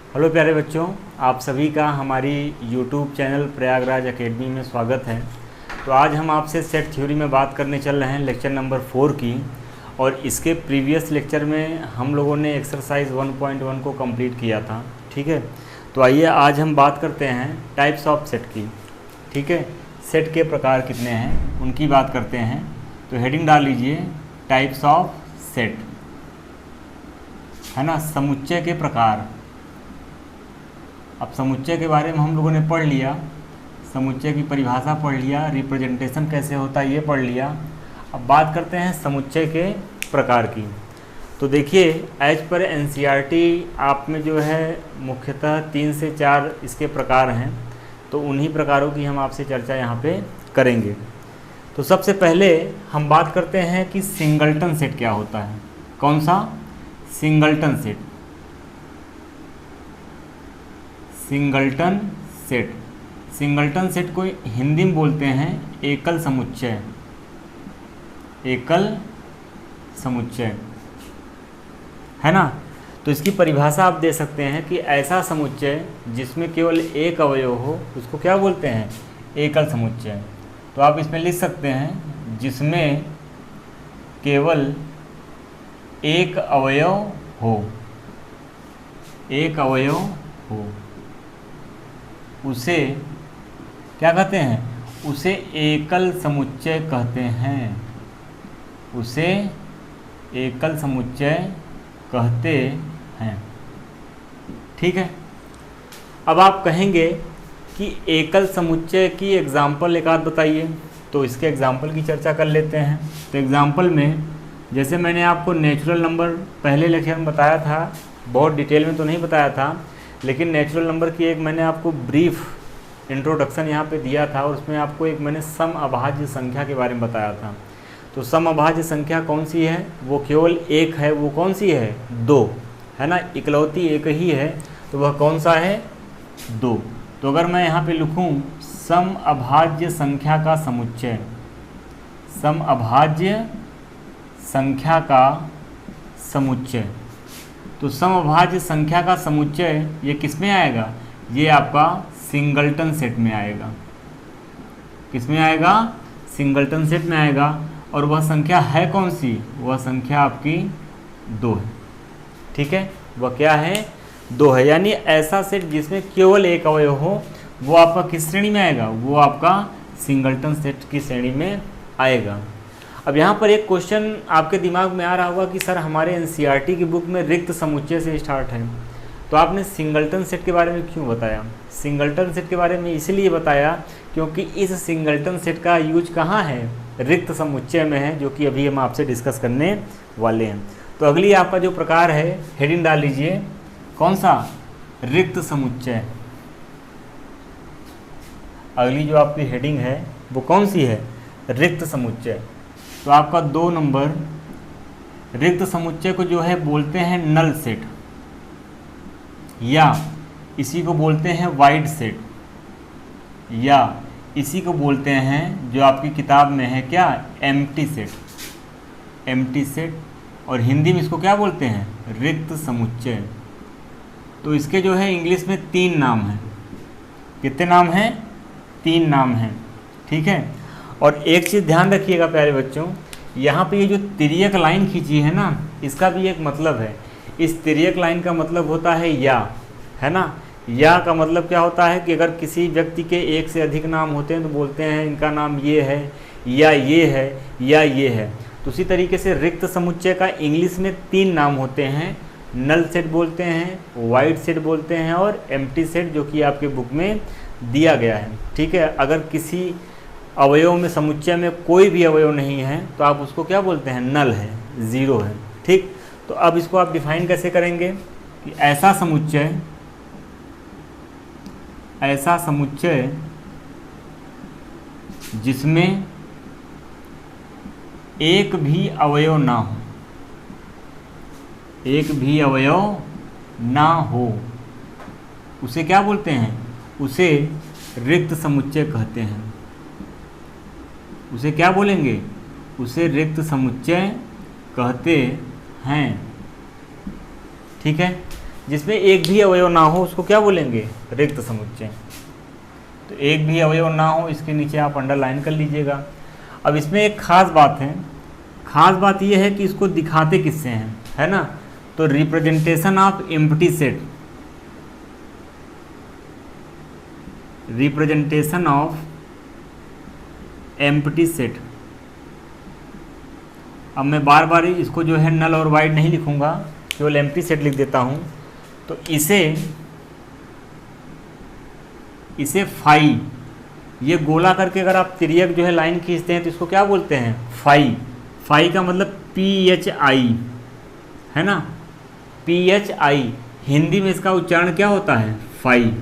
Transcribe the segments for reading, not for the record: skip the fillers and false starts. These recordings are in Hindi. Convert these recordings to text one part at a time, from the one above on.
हेलो प्यारे बच्चों, आप सभी का हमारी YouTube चैनल प्रयागराज एकेडमी में स्वागत है। तो आज हम आपसे सेट थ्योरी में बात करने चल रहे हैं लेक्चर नंबर 4 की। और इसके प्रीवियस लेक्चर में हम लोगों ने एक्सरसाइज 1.1 को कंप्लीट किया था। ठीक है, तो आइए आज हम बात करते हैं टाइप्स ऑफ सेट की। ठीक है, सेट के प्रकार कितने हैं उनकी बात करते हैं। तो हेडिंग डाल लीजिए टाइप्स ऑफ सेट, है ना, समुच्चय के प्रकार। अब समुच्चय के बारे में हम लोगों ने पढ़ लिया, समुच्चय की परिभाषा पढ़ लिया, रिप्रेजेंटेशन कैसे होता है ये पढ़ लिया। अब बात करते हैं समुच्चय के प्रकार की। तो देखिए, एज पर एनसीईआरटी आप में जो है मुख्यतः 3 से 4 इसके प्रकार हैं। तो उन्हीं प्रकारों की हम आपसे चर्चा यहाँ पे करेंगे। तो सबसे पहले हम बात करते हैं कि सिंगल्टन सेट क्या होता है। कौन सा? Singleton set. Singleton set, singleton set को हिंदी में बोलते हैं एकल समुच्चय। एकल समुच्चय, है ना। तो इसकी परिभाषा आप दे सकते हैं कि ऐसा समुच्चय जिसमें केवल एक अवयव हो उसको क्या बोलते हैं? एकल समुच्चय। तो आप इसमें लिख सकते हैं जिसमें केवल एक अवयव हो, एक अवयव हो, उसे क्या कहते हैं? उसे एकल समुच्चय कहते हैं। उसे एकल समुच्चय कहते हैं। ठीक है। अब आप कहेंगे कि एकल समुच्चय की एग्जाम्पल एक आध बताइए। तो इसके एग्जाम्पल की चर्चा कर लेते हैं। तो एग्जाम्पल में जैसे मैंने आपको नेचुरल नंबर पहले लेक्चर में बताया था, बहुत डिटेल में तो नहीं बताया था, लेकिन नेचुरल नंबर की एक मैंने आपको ब्रीफ इंट्रोडक्शन यहाँ पे दिया था। और उसमें आपको एक मैंने सम अभाज्य संख्या के बारे में बताया था। तो सम अभाज्य संख्या कौन सी है? वो केवल एक है। वो कौन सी है? 2, है ना, इकलौती एक ही है। तो वह कौन सा है? 2। तो अगर मैं यहाँ पे लिखूँ सम अभाज्य संख्या का समुच्चय, सम अभाज्य संख्या का समुच्चय, तो समअभाज्य संख्या का समुच्चय ये किस में आएगा? ये आपका सिंगल्टन सेट में आएगा। किस में आएगा? सिंगल्टन सेट में आएगा। और वह संख्या है कौन सी? वह संख्या आपकी 2 है। ठीक है, वह क्या है? 2 है। यानी ऐसा सेट जिसमें केवल एक अवयव हो वो आपका किस श्रेणी में आएगा? वो आपका सिंगल्टन सेट की श्रेणी में आएगा। अब यहाँ पर एक क्वेश्चन आपके दिमाग में आ रहा होगा कि सर हमारे एनसीईआरटी की बुक में रिक्त समुच्चय से स्टार्ट है, तो आपने सिंगल्टन सेट के बारे में क्यों बताया? सिंगल्टन सेट के बारे में इसलिए बताया क्योंकि इस सिंगल्टन सेट का यूज कहाँ है? रिक्त समुच्चय में है, जो कि अभी हम आपसे डिस्कस करने वाले हैं। तो अगली आपका जो प्रकार है, हेडिंग डाल लीजिए, कौन सा? रिक्त समुच्चय। अगली जो आपकी हेडिंग है वो कौन सी है? रिक्त समुच्चय। तो आपका 2 नंबर, रिक्त समुच्चय को जो है बोलते हैं नल सेट, या इसी को बोलते हैं वाइड सेट, या इसी को बोलते हैं जो आपकी किताब में है क्या? Empty set. एम्प्टी सेट, और हिंदी में इसको क्या बोलते हैं? रिक्त समुच्चय। तो इसके जो है इंग्लिश में 3 नाम हैं। कितने नाम हैं? 3 नाम हैं। ठीक है। और एक चीज़ ध्यान रखिएगा प्यारे बच्चों, यहाँ पे ये जो तिर्यक लाइन खींची है ना, इसका भी एक मतलब है। इस तिर्यक लाइन का मतलब होता है या, है ना। या का मतलब क्या होता है कि अगर किसी व्यक्ति के एक से अधिक नाम होते हैं तो बोलते हैं इनका नाम ये है, या ये है, या ये है। तो उसी तरीके से रिक्त समुच्चय का इंग्लिश में 3 नाम होते हैं। नल सेट बोलते हैं, वाइड सेट बोलते हैं, और एम्प्टी सेट, जो कि आपके बुक में दिया गया है। ठीक है। अगर किसी अवयव में, समुच्चय में कोई भी अवयव नहीं है तो आप उसको क्या बोलते हैं? नल है, 0 है। ठीक। तो अब इसको आप डिफाइन कैसे करेंगे कि ऐसा समुच्चय, ऐसा समुच्चय जिसमें एक भी अवयव ना हो, एक भी अवयव ना हो, उसे क्या बोलते हैं? उसे रिक्त समुच्चय कहते हैं। उसे क्या बोलेंगे? उसे रिक्त समुच्चय कहते हैं। ठीक है। जिसमें एक भी अवयव ना हो उसको क्या बोलेंगे? रिक्त समुच्चय। तो एक भी अवयव ना हो, इसके नीचे आप अंडरलाइन कर लीजिएगा। अब इसमें एक खास बात है, खास बात यह है कि इसको दिखाते किससे हैं, है ना? तो representation of empty set, representation of empty set. अब मैं बार बार इसको जो है नल और वाइड नहीं लिखूंगा, केवल एम्प्टी सेट लिख देता हूं। तो इसे फाई, ये गोला करके अगर आप तिर्यक जो है लाइन खींचते हैं तो इसको क्या बोलते हैं? फाई। फाई का मतलब PHI, है ना? PHI, हिंदी में इसका उच्चारण क्या होता है? फाई।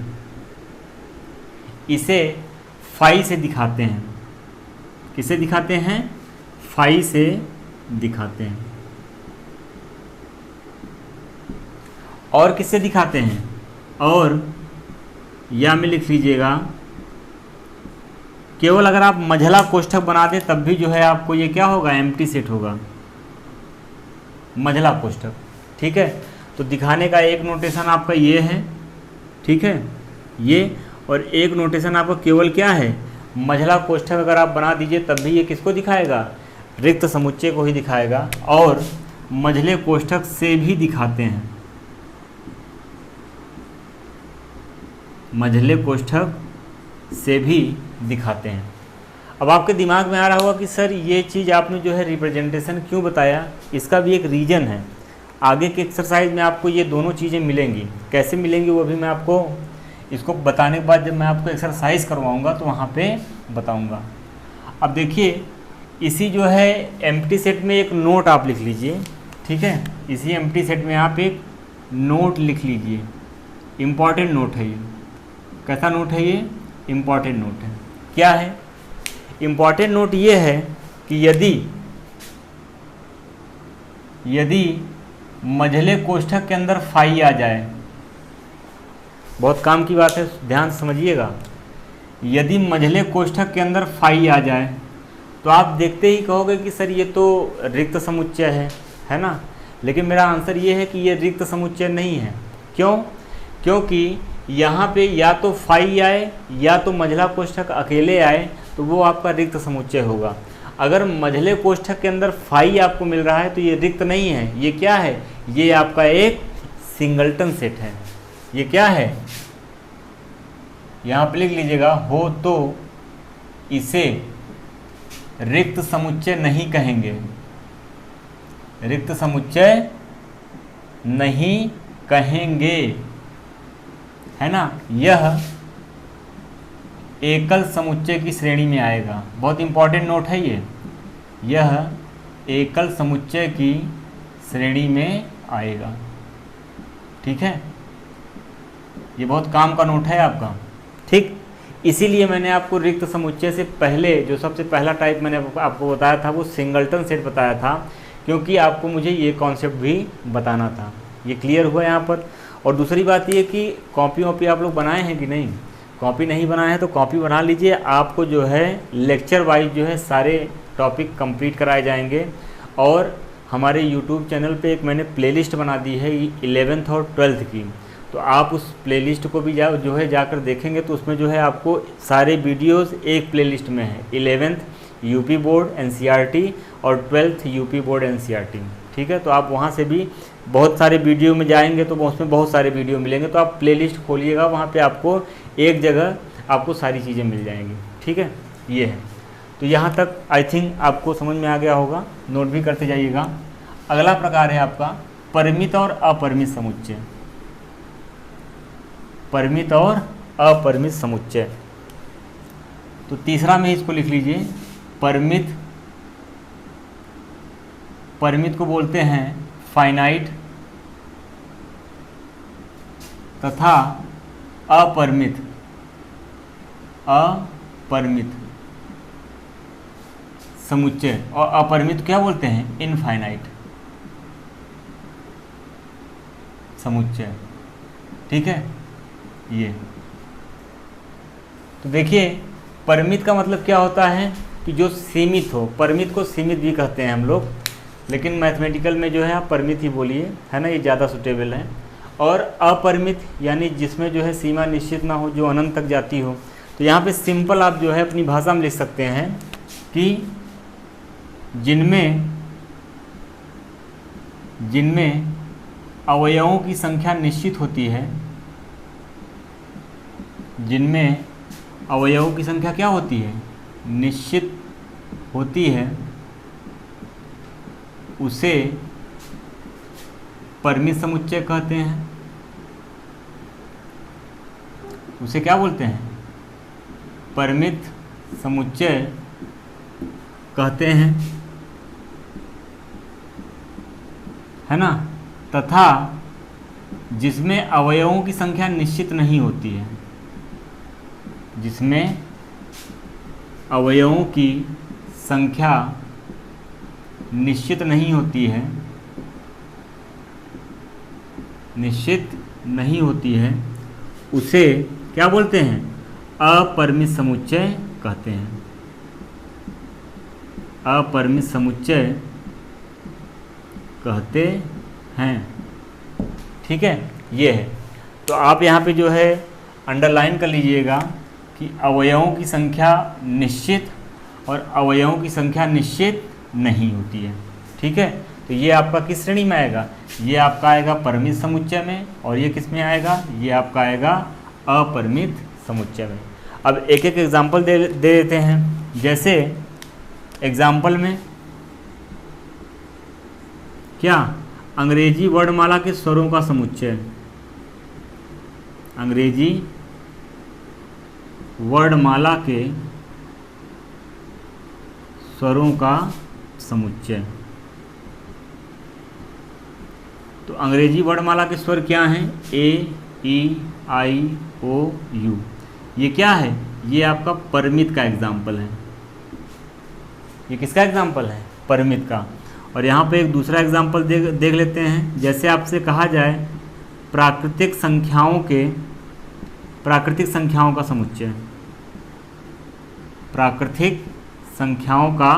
इसे फाई से दिखाते हैं। किसे दिखाते हैं? फाई से दिखाते हैं। और किससे दिखाते हैं? और या में लिख लीजिएगा, केवल अगर आप मझला कोष्ठक बना दें तब भी जो है आपको ये क्या होगा? एम्प्टी सेट होगा, मझला कोष्ठक। ठीक है, तो दिखाने का एक नोटेशन आपका ये है, ठीक है, ये। और एक नोटेशन आपका केवल क्या है? मझला कोष्ठक अगर आप बना दीजिए तब भी ये किसको दिखाएगा? रिक्त समुच्चय को ही दिखाएगा। और मझले कोष्ठक से भी दिखाते हैं, मझले कोष्ठक से भी दिखाते हैं। अब आपके दिमाग में आ रहा होगा कि सर ये चीज़ आपने जो है रिप्रेजेंटेशन क्यों बताया? इसका भी एक रीज़न है। आगे के एक्सरसाइज में आपको ये दोनों चीज़ें मिलेंगी। कैसे मिलेंगी वो भी मैं आपको इसको बताने के बाद जब मैं आपको एक्सरसाइज करवाऊंगा तो वहाँ पे बताऊंगा। अब देखिए, इसी जो है एम्प्टी सेट में एक नोट आप लिख लीजिए, ठीक है? इसी एम्प्टी सेट में आप एक नोट लिख लीजिए, इम्पॉर्टेंट नोट है ये। कैसा नोट है ये? इम्पॉर्टेंट नोट है। क्या है इम्पॉर्टेंट नोट? ये है कि यदि मझले कोष्ठक के अंदर फाई आ जाए, बहुत काम की बात है, ध्यान से समझिएगा। यदि मझले कोष्ठक के अंदर फाई आ जाए तो आप देखते ही कहोगे कि सर ये तो रिक्त समुच्चय है ना? लेकिन मेरा आंसर ये है कि ये रिक्त समुच्चय नहीं है। क्यों? क्योंकि यहाँ पे या तो फाई आए या तो मझला कोष्ठक अकेले आए तो वो आपका रिक्त समुच्चय होगा। अगर मझले कोष्ठक के अंदर फाई आपको मिल रहा है तो ये रिक्त नहीं है, ये क्या है? ये आपका एक सिंगल्टन सेट है। ये क्या है? यहाँ पे लिख लीजिएगा, हो तो इसे रिक्त समुच्चय नहीं कहेंगे, रिक्त समुच्चय नहीं कहेंगे, है ना? यह एकल समुच्चय की श्रेणी में आएगा। बहुत इंपॉर्टेंट नोट है ये, यह एकल समुच्चय की श्रेणी में आएगा। ठीक है, ये बहुत काम का नोट है आपका। ठीक, इसीलिए मैंने आपको रिक्त समुच्चय से पहले जो सबसे पहला टाइप मैंने आपको बताया था वो सिंगल्टन सेट बताया था, क्योंकि आपको मुझे ये कॉन्सेप्ट भी बताना था। ये क्लियर हुआ यहाँ पर। और दूसरी बात ये कि कॉपी वॉपी आप लोग बनाए हैं कि नहीं? कॉपी नहीं बनाए हैं तो कॉपी बना लीजिए। आपको जो है लेक्चर वाइज जो है सारे टॉपिक कंप्लीट कराए जाएंगे। और हमारे यूट्यूब चैनल पे एक मैंने प्लेलिस्ट बना दी है 11th और 12th की, तो आप उस प्लेलिस्ट को भी जो है जाकर देखेंगे तो उसमें जो है आपको सारे वीडियोस एक प्लेलिस्ट में है। 11th यूपी बोर्ड NCERT और 12th यूपी बोर्ड NCERT। ठीक है, तो आप वहाँ से भी बहुत सारे वीडियो में जाएंगे तो उसमें बहुत सारे वीडियो मिलेंगे। तो आप प्लेलिस्ट खोलिएगा, वहाँ पे आपको एक जगह आपको सारी चीज़ें मिल जाएंगी। ठीक है, ये है। तो यहाँ तक आई थिंक आपको समझ में आ गया होगा, नोट भी करते जाइएगा। अगला प्रकार है आपका परिमित और अपरिमित समुच्चय। परिमित और अपरिमित समुच्चय, तो तीसरा में इसको लिख लीजिए। परिमित, परिमित को बोलते हैं फाइनाइट तथा अपरिमित, अपरिमित समुच्चय। और अपरिमित क्या बोलते हैं? इनफाइनाइट समुच्चय। ठीक है, ये तो देखिए परिमित का मतलब क्या होता है कि जो सीमित हो। परिमित को सीमित भी कहते हैं हम लोग, लेकिन मैथमेटिकल में जो है आप परिमित ही बोलिए, है ना, ये ज़्यादा सुटेबल है। और अपरिमित यानी जिसमें जो है सीमा निश्चित ना हो, जो अनंत तक जाती हो। तो यहाँ पे सिंपल आप जो है अपनी भाषा में लिख सकते हैं कि जिनमें अवयवों की संख्या निश्चित होती है, जिनमें अवयवों की संख्या क्या होती है, निश्चित होती है, उसे परिमित समुच्चय कहते हैं। उसे क्या बोलते हैं, परिमित समुच्चय कहते हैं, है ना। तथा जिसमें अवयवों की संख्या निश्चित नहीं होती है, जिसमें अवयवों की संख्या निश्चित नहीं होती है, निश्चित नहीं होती है, उसे क्या बोलते हैं, अपरिमित समुच्चय कहते हैं। अपरिमित समुच्चय कहते हैं। ठीक है, ये है। तो आप यहाँ पे जो है अंडरलाइन कर लीजिएगा कि अवयवों की संख्या निश्चित और अवयवों की संख्या निश्चित नहीं होती है। ठीक है, तो ये आपका किस श्रेणी में आएगा, ये आपका आएगा परिमित समुच्चय में, और ये किस में आएगा, ये आपका आएगा अपरिमित समुच्चय में। अब एक एक एग्जाम्पल दे देते हैं। जैसे एग्जाम्पल में क्या, अंग्रेजी वर्णमाला के स्वरों का समुच्चय, अंग्रेजी वर्णमाला के स्वरों का समुच्चय। तो अंग्रेजी वर्णमाला के स्वर क्या हैं, ए, ई, आई, ओ, यू। ये क्या है, ये आपका परिमित का एग्जाम्पल है। ये किसका एग्जाम्पल है, परिमित का। और यहाँ पे एक दूसरा एग्जाम्पल देख लेते हैं। जैसे आपसे कहा जाए प्राकृतिक संख्याओं का समुच्चय, प्राकृतिक संख्याओं का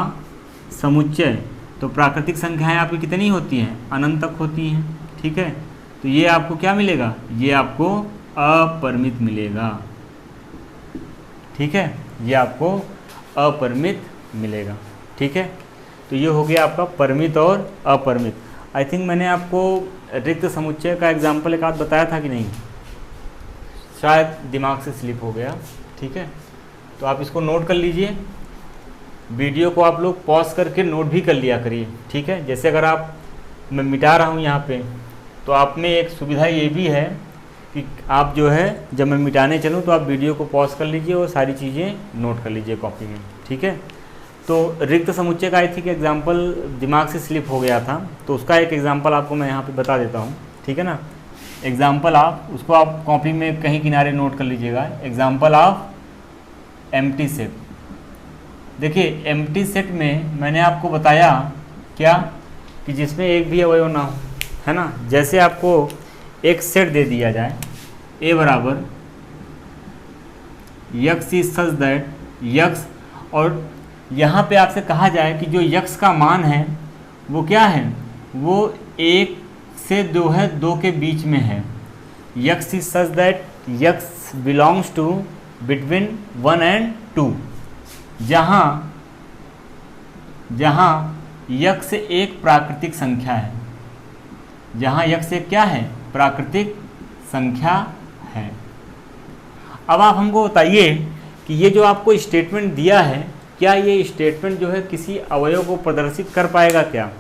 समुच्चय। तो प्राकृतिक संख्याएं आपकी कितनी होती हैं, अनंत तक होती हैं। ठीक है, तो ये आपको क्या मिलेगा, ये आपको अपरिमित मिलेगा। ठीक है, ये आपको अपरिमित मिलेगा। ठीक है, तो ये हो गया आपका परिमित और अपरिमित। आई थिंक मैंने आपको रिक्त समुच्चय का एग्जाम्पल एक आध बताया था कि नहीं, शायद दिमाग से स्लिप हो गया। ठीक है, तो आप इसको नोट कर लीजिए। वीडियो को आप लोग पॉज करके नोट भी कर लिया करिए। ठीक है, जैसे अगर मैं मिटा रहा हूँ यहाँ पे, तो आप में एक सुविधा ये भी है कि आप जो है जब मैं मिटाने चलूँ तो आप वीडियो को पॉज कर लीजिए और सारी चीज़ें नोट कर लीजिए कॉपी में। ठीक है, तो रिक्त समुच्चय का आई थिंक एग्जाम्पल दिमाग से स्लिप हो गया था, तो उसका एक एग्जाम्पल आपको मैं यहाँ पे बता देता हूँ। ठीक है ना, एग्जाम्पल उसको आप कॉपी में कहीं किनारे नोट कर लीजिएगा। Example of empty set. देखिए एम्प्टी सेट में मैंने आपको बताया क्या, कि जिसमें एक भी अवयव ना हो, है ना। जैसे आपको एक सेट दे दिया जाए, ए बराबर x is such that x, और यहाँ पे आपसे कहा जाए कि जो यक्स का मान है वो क्या है, वो 1 से 2 है, 2 के बीच में है। X is such that x belongs to between 1 and 2, जहाँ यक्स एक प्राकृतिक संख्या है, जहाँ यक्स एक क्या है, प्राकृतिक संख्या है। अब आप हमको बताइए कि ये जो आपको स्टेटमेंट दिया है, क्या ये स्टेटमेंट जो है किसी अवयव को प्रदर्शित कर पाएगा क्या,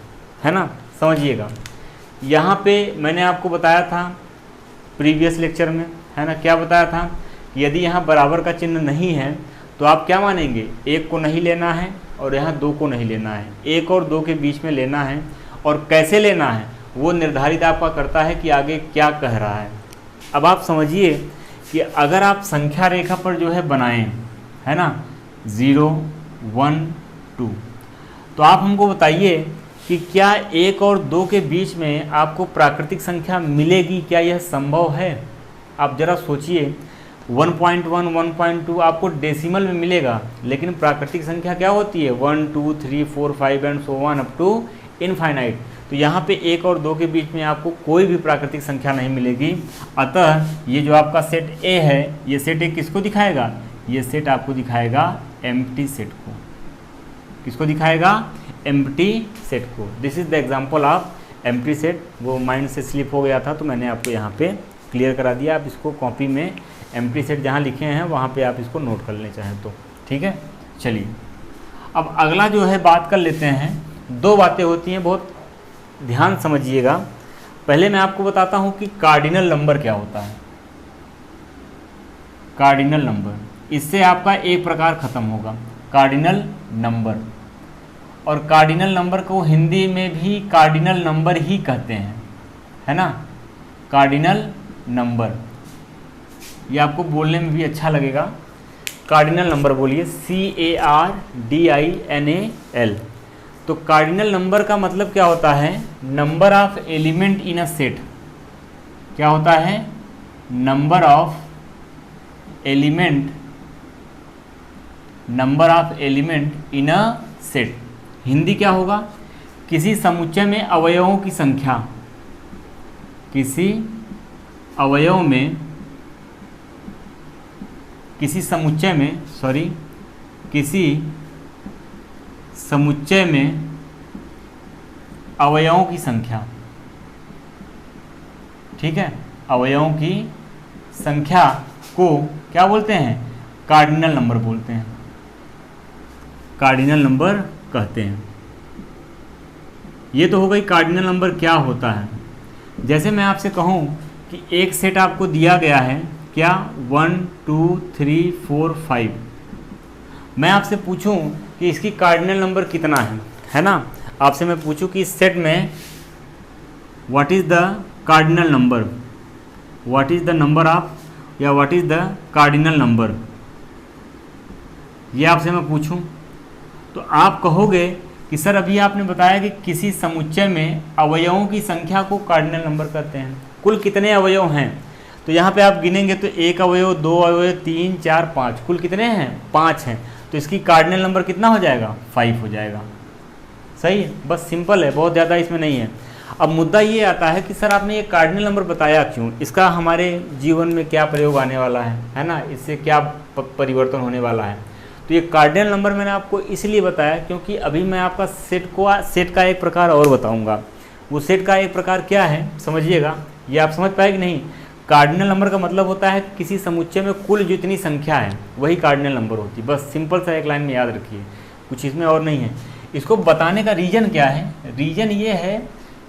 है ना। समझिएगा, यहाँ पे मैंने आपको बताया था प्रीवियस लेक्चर में, है ना, क्या बताया था कि यदि यहाँ बराबर का चिन्ह नहीं है तो आप क्या मानेंगे, 1 को नहीं लेना है और यहाँ 2 को नहीं लेना है, 1 और 2 के बीच में लेना है। और कैसे लेना है वो निर्धारित आपका करता है कि आगे क्या कह रहा है। अब आप समझिए कि अगर आप संख्या रेखा पर जो है बनाएं, है ना, 0, 1, 2, तो आप हमको बताइए कि क्या 1 और 2 के बीच में आपको प्राकृतिक संख्या मिलेगी, क्या यह संभव है। आप ज़रा सोचिए, 1.1, 1.2 आपको डेसिमल में मिलेगा, लेकिन प्राकृतिक संख्या क्या होती है, 1, 2, 3, 4, 5 and so on up to infinite. तो यहाँ पे 1 और 2 के बीच में आपको कोई भी प्राकृतिक संख्या नहीं मिलेगी। अतः ये जो आपका सेट ए है, ये सेट ए किसको दिखाएगा? ये सेट आपको दिखाएगा एम्प्टी सेट को। किसको दिखाएगा? एम्प्टी सेट को। This is the example of empty set. वो माइंड से स्लिप हो गया था तो मैंने आपको यहाँ पे क्लियर करा दिया। आप इसको कॉपी में एम्प्टी सेट जहाँ लिखे हैं वहाँ पे आप इसको नोट कर लें चाहें तो, ठीक है। चलिए अब अगला जो है बात कर लेते हैं। 2 बातें होती हैं, बहुत ध्यान समझिएगा। पहले मैं आपको बताता हूँ कि कार्डिनल नंबर क्या होता है। कार्डिनल नंबर, इससे आपका एक प्रकार खत्म होगा, कार्डिनल नंबर। और कार्डिनल नंबर को हिंदी में भी कार्डिनल नंबर ही कहते हैं, है ना, कार्डिनल नंबर। ये आपको बोलने में भी अच्छा लगेगा। कार्डिनल नंबर बोलिए, CARDINAL। तो कार्डिनल नंबर का मतलब क्या होता है? Number of element in a set. क्या होता है? Number of element, number of element in a set. Hindi क्या होगा? किसी समुच्चय में अवयवों की संख्या, किसी अवयव में, किसी समुच्चय में, किसी समुच्चय में अवयवों की संख्या, ठीक है, अवयवों की संख्या को क्या बोलते हैं? कार्डिनल नंबर बोलते हैं, कार्डिनल नंबर कहते हैं। ये तो हो गई कार्डिनल नंबर क्या होता है। जैसे मैं आपसे कहूँ कि एक सेट आपको दिया गया है, क्या, 1 2 3 4 5। मैं आपसे पूछूं कि इसकी कार्डिनल नंबर कितना है ना। आपसे मैं पूछूं कि इस सेट में what is the cardinal number, what is the number of, या what is the cardinal number, ये आपसे मैं पूछूं तो आप कहोगे कि सर अभी आपने बताया कि किसी समुच्चय में अवयवों की संख्या को कार्डिनल नंबर कहते हैं। कुल कितने अवयव हैं? तो यहाँ पे आप गिनेंगे तो 1 अवयव, 2 अवयव, 3 4 5, कुल कितने हैं? 5 हैं। तो इसकी कार्डिनल नंबर कितना हो जाएगा? 5 हो जाएगा। सही है, बस सिंपल है, बहुत ज़्यादा इसमें नहीं है। अब मुद्दा ये आता है कि सर आपने ये कार्डिनल नंबर बताया क्यों, इसका हमारे जीवन में क्या प्रयोग आने वाला है ना, इससे क्या परिवर्तन होने वाला है। तो ये कार्डिनल नंबर मैंने आपको इसलिए बताया क्योंकि अभी मैं आपका सेट का एक प्रकार और बताऊँगा। वो सेट का एक प्रकार क्या है समझिएगा, ये आप समझ पाए कि नहीं। कार्डिनल नंबर का मतलब होता है किसी समुच्चय में कुल जितनी संख्या है वही कार्डिनल नंबर होती है। बस सिंपल सा एक लाइन में याद रखिए, कुछ इसमें और नहीं है। इसको बताने का रीज़न क्या है? रीज़न ये है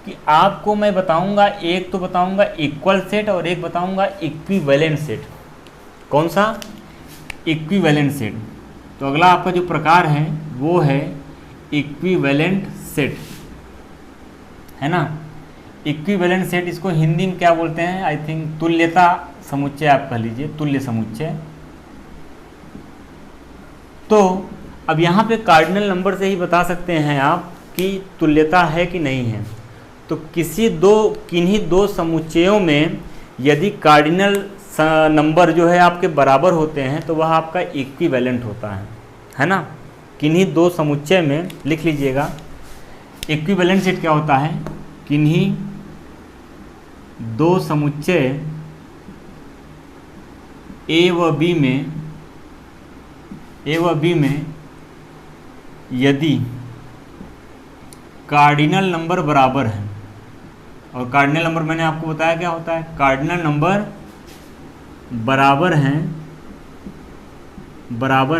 कि आपको मैं बताऊंगा, एक तो बताऊंगा इक्वल सेट और एक बताऊंगा इक्विवेलेंट सेट। कौन सा? Equivalent set. तो अगला आपका जो प्रकार है वो है इक्विवेलेंट सेट, है ना। इक्विवेलेंट सेट, इसको हिंदी में क्या बोलते हैं? आई थिंक तुल्यता समुच्चय आप कह लीजिए, तुल्य समुच्चय। तो अब यहाँ पे कार्डिनल नंबर से ही बता सकते हैं आप कि तुल्यता है कि नहीं है। तो किन्हीं दो समुच्चयों में यदि कार्डिनल नंबर जो है आपके बराबर होते हैं तो वह आपका इक्विवेलेंट होता है ना। किन्हीं 2 समुच्चय में, लिख लीजिएगा, इक्विवेलेंट सेट क्या होता है? किन्हीं 2 समुच्चय ए व बी में यदि कार्डिनल नंबर बराबर है, और कार्डिनल नंबर मैंने आपको बताया क्या होता है, कार्डिनल नंबर बराबर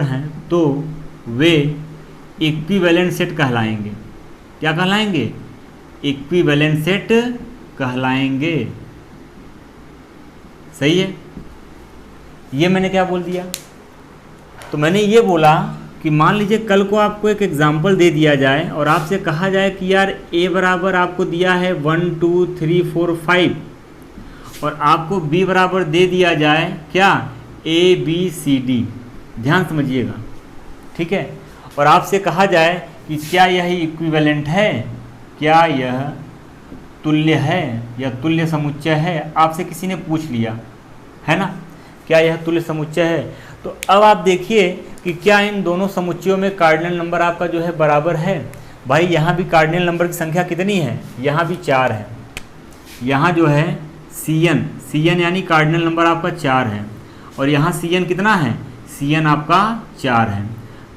हैं तो वे इक्विवेलेंट सेट कहलाएंगे। क्या कहलाएंगे? इक्विवेलेंट सेट कहलाएंगे। सही है। ये मैंने क्या बोल दिया? तो मैंने ये बोला कि मान लीजिए कल को आपको एक एग्जाम्पल दे दिया जाए और आपसे कहा जाए कि यार ए बराबर आपको दिया है 1 2 3 4 5 और आपको बी बराबर दे दिया जाए क्या? ABCD। ध्यान समझिएगा, ठीक है। और आपसे कहा जाए कि क्या यह इक्विवेलेंट है, क्या यह तुल्य है या तुल्य समुच्चय है, आपसे किसी ने पूछ लिया, है ना, क्या यह तुल्य समुच्चय है। तो अब आप देखिए कि क्या इन दोनों समुच्चयों में कार्डिनल नंबर आपका जो है बराबर है। भाई यहाँ भी कार्डिनल नंबर की संख्या कितनी है, यहाँ भी 4 है। यहाँ जो है Cn यानी कार्डिनल नंबर आपका 4 है, और यहाँ Cn कितना है, Cn आपका 4 है।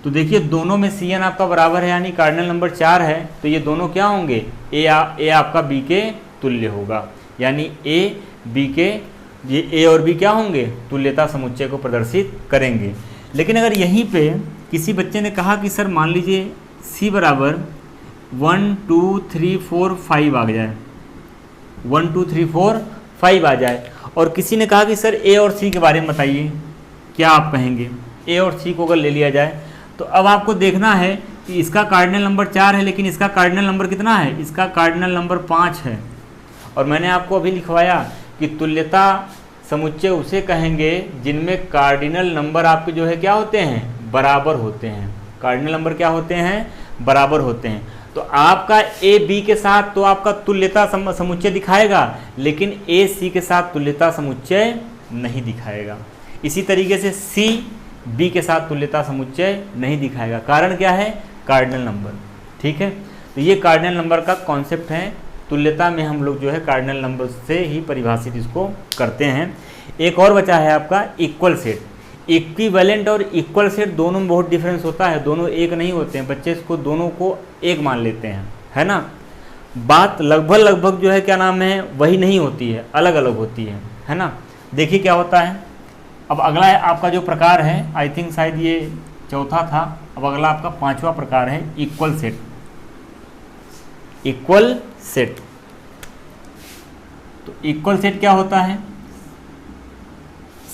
तो देखिए दोनों में Cn आपका बराबर है यानी कार्डिनल नंबर 4 है, तो ये दोनों क्या होंगे, ए आपका B के तुल्य होगा, यानी ए बी के, ये ए और बी क्या होंगे, तुल्यता समुच्चय को प्रदर्शित करेंगे। लेकिन अगर यहीं पे किसी बच्चे ने कहा कि सर मान लीजिए C बराबर 1 2 3 4 5 आ जाए, 1 2 3 4 5 आ जाए, और किसी ने कहा कि सर ए और सी के बारे में बताइए, क्या आप कहेंगे, ए और सी को अगर ले लिया जाए, तो अब आपको देखना है कि इसका कार्डिनल नंबर 4 है, लेकिन इसका कार्डिनल नंबर कितना है, इसका कार्डिनल नंबर 5 है। और मैंने आपको अभी लिखवाया कि तुल्यता समुच्चय उसे कहेंगे जिनमें कार्डिनल नंबर आपके जो है क्या होते हैं, बराबर होते हैं। कार्डिनल नंबर क्या होते हैं, बराबर होते हैं। तो आपका ए बी के साथ तो आपका तुल्यता समुच्चय दिखाएगा, लेकिन ए सी के साथ तुल्यता समुच्चय नहीं दिखाएगा। इसी तरीके से सी बी के साथ तुल्यता समुच्चय नहीं दिखाएगा। कारण क्या है, कार्डिनल नंबर। ठीक है, तो ये कार्डिनल नंबर का कॉन्सेप्ट है। तुल्यता में हम लोग जो है कार्डिनल नंबर से ही परिभाषित इसको करते हैं। एक और बचा है आपका इक्वल सेट। इक्विवेलेंट और इक्वल सेट दोनों में बहुत डिफरेंस होता है, दोनों एक नहीं होते हैं। बच्चे इसको दोनों को एक मान लेते हैं, है ना। बात लगभग जो है क्या नाम है वही नहीं होती है, अलग अलग होती है ना। देखिए क्या होता है। अब अगला है आपका जो प्रकार है, आई थिंक शायद ये चौथा था, अब अगला आपका 5वां प्रकार है इक्वल सेट। इक्वल सेट, तो इक्वल सेट क्या होता है,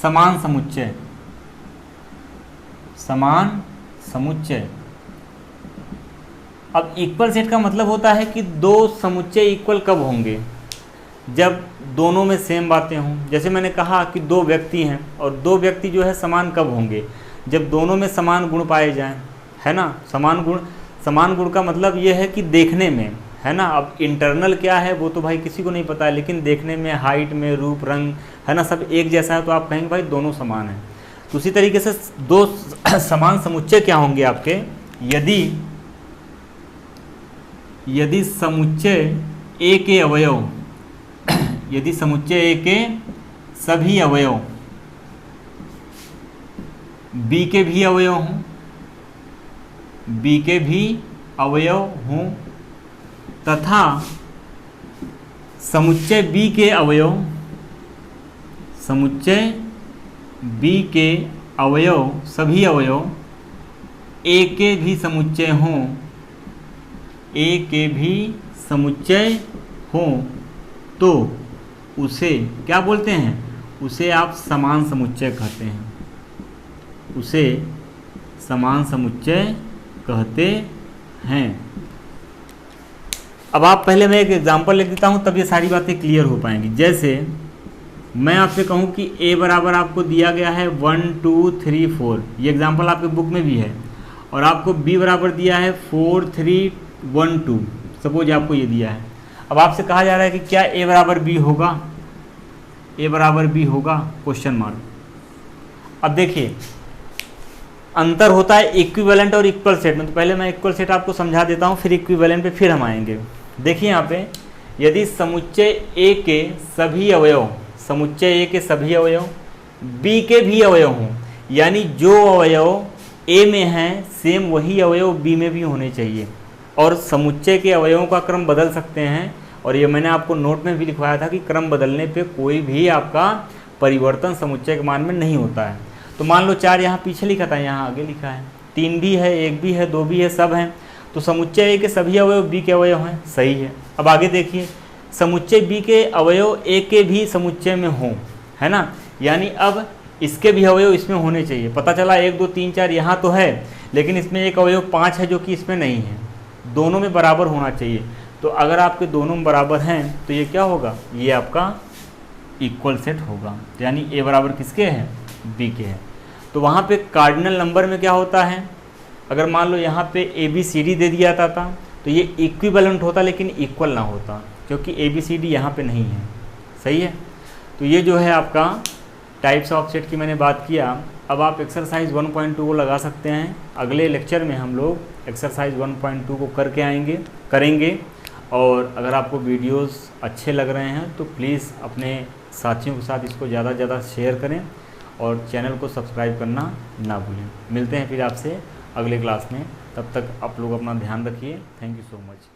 समान समुच्चय। समान समुच्चय। अब इक्वल सेट का मतलब होता है कि दो समुच्चय इक्वल कब होंगे, जब दोनों में सेम बातें हों। जैसे मैंने कहा कि दो व्यक्ति हैं, और दो व्यक्ति जो है समान कब होंगे, जब दोनों में समान गुण पाए जाएं, है ना। समान गुण का मतलब ये है कि देखने में, है ना। अब इंटरनल क्या है वो तो भाई किसी को नहीं पता है, लेकिन देखने में, हाइट में, रूप रंग, है ना, सब एक जैसा है, तो आप कहेंगे भाई दोनों समान हैं। तो उसी तरीके से दो समान समुच्चय क्या होंगे आपके, यदि समुच्चय ए के अवयव, यदि समुच्चय ए के सभी अवयव बी के भी अवयव हों, बी के भी अवयव हों, तथा समुच्चय बी के अवयव, समुच्चय बी के अवयव, सभी अवयव ए के भी समुच्चय हों, ए के भी समुच्चय हों, तो उसे क्या बोलते हैं, उसे आप समान समुच्चय कहते हैं। उसे समान समुच्चय कहते हैं। अब आप पहले मैं एक एग्जांपल लिख देता हूं, तब ये सारी बातें क्लियर हो पाएंगी। जैसे मैं आपसे कहूं कि a बराबर आपको दिया गया है 1 2 3 4, ये एग्जांपल आपके बुक में भी है, और आपको b बराबर दिया है 4 3 1 2, सपोज आपको ये दिया है। अब आपसे कहा जा रहा है कि क्या a बराबर b होगा, a बराबर b होगा, क्वेश्चन मार्क। अब देखिए अंतर होता है इक्विवेलेंट और इक्वल सेट में। तो पहले मैं इक्वल सेट आपको समझा देता हूँ, फिर इक्विवेलेंट पे फिर हम आएंगे। देखिए यहाँ पे, यदि समुच्चय ए के सभी अवयव, समुच्चय ए के सभी अवयव बी के भी अवयव हों, यानी जो अवयव ए में हैं सेम वही अवयव बी में भी होने चाहिए, और समुच्चय के अवयवों का क्रम बदल सकते हैं। और ये मैंने आपको नोट में भी लिखवाया था कि क्रम बदलने पे कोई भी आपका परिवर्तन समुच्चय के मान में नहीं होता है। तो मान लो 4 यहाँ पीछे लिखा था, यहाँ आगे लिखा है, 3 भी है, 1 भी है, 2 भी है, सब हैं। तो समुच्चय ए के सभी अवयव बी के अवयव हैं, सही है। अब आगे देखिए, समुच्चय बी के अवयव ए के भी समुच्चय में हों, है ना, यानी अब इसके भी अवयव इसमें होने चाहिए। पता चला 1 2 3 4 यहाँ तो है, लेकिन इसमें एक अवयव 5 है जो कि इसमें नहीं है। दोनों में बराबर होना चाहिए। तो अगर आपके दोनों में बराबर हैं तो ये क्या होगा, ये आपका इक्वल सेट होगा। यानी ए बराबर किसके हैं, बी के हैं। तो वहाँ पे कार्डिनल नंबर में क्या होता है, अगर मान लो यहाँ पे ए बी सी डी दे दिया था तो ये इक्विवेलेंट होता, लेकिन इक्वल ना होता, क्योंकि ए बी सी डी यहाँ पे नहीं है। सही है। तो ये जो है आपका टाइप्स ऑफ सेट की मैंने बात किया। अब आप एक्सरसाइज 1.2 को लगा सकते हैं। अगले लेक्चर में हम लोग एक्सरसाइज 1.2 को करेंगे। और अगर आपको वीडियोस अच्छे लग रहे हैं तो प्लीज़ अपने साथियों के साथ इसको ज़्यादा से ज़्यादा शेयर करें और चैनल को सब्सक्राइब करना ना भूलें। मिलते हैं फिर आपसे अगले क्लास में, तब तक आप लोग अपना ध्यान रखिए। Thank you so much.